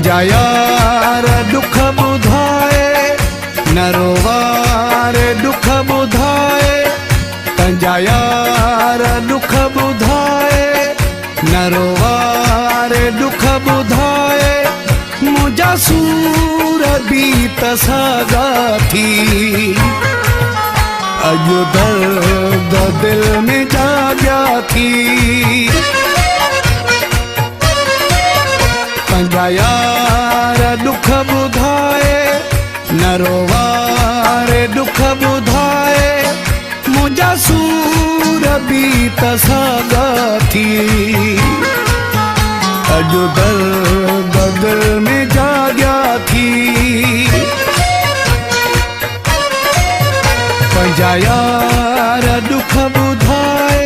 पंहिंजा यार दुख ॿुधाए न रोवारे दुख ॿुधाए पंहिंजा यार दुख ॿुधाए न रोवारे दुख ॿुधाए मुंहिंजा सूर बि त साॻा थी अॼु दर्द दिल में जाॻिया थी पंहिंजा यार दुख ॿुधाए न रोवारे दुख ॿुधाए मुंहिंजा सूर बि त साॻा थी अॼु दर्द दिल में जाॻिया थी पंहिंजा यार दुख ॿुधाए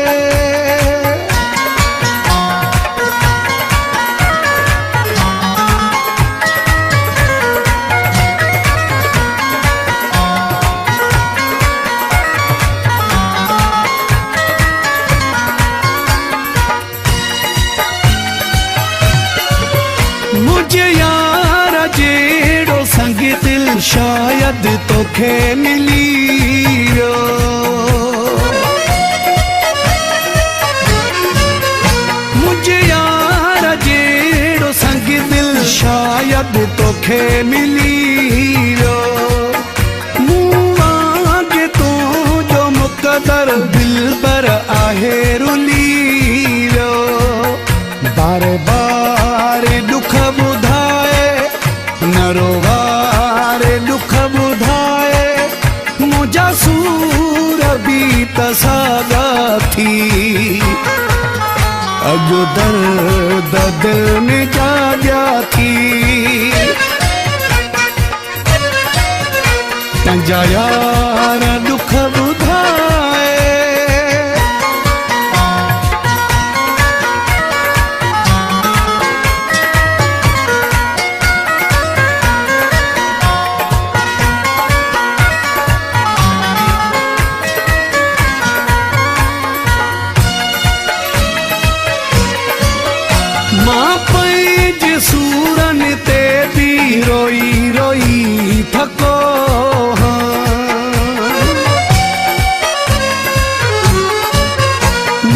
मुझे यार जेड़ो संग दिल शायद तोखे मिलियो मुझे यार जेड़ो संग दिल शायद तोखे मिलियो मुआ के तो जो मुक़दर दिल पर आहे रुलियो बारे बारे दुख ॿुधाए न रोवारे दुख ॿुधाए मुंहिंजा सूर बि त साॻा थी अॼु दर्द दिल में जाॻिया थी पंहिंजा यार दुख ॿुधाए मां पंहिंजे सूरनि ते बि रोई रोई थको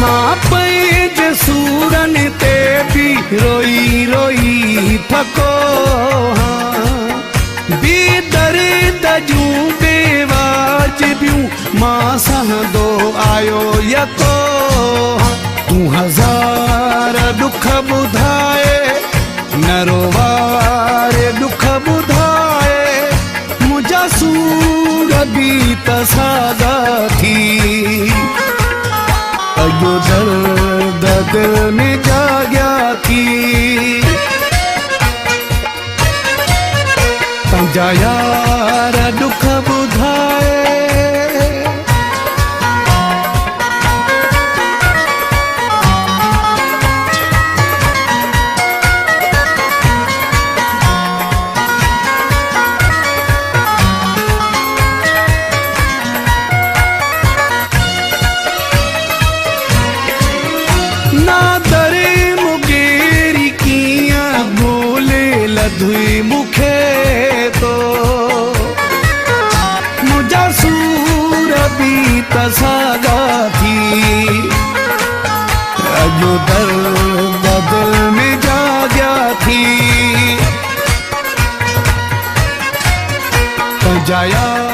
मां पंहिंजे सूरनि ते बि रोई रोई थको बेदर्द जूं बेवाजिबियूं मां सहंदो आयो यको तूं हज़ार दुख ॿुधाए न रोवारे दुख ॿुधाए मुंहिंजा सूर बि त साॻा थी अॼु दर्द दिल में जाॻिया थी पंहिंजा यार दुख ॿुधाए ना दरे मुगेरी कीअं भूले लधुई मूंखे तो मुंहिंजा सूर बि त साॻा थी अॼु दर्द दिल में जाॻिया थी पंहिंजा यार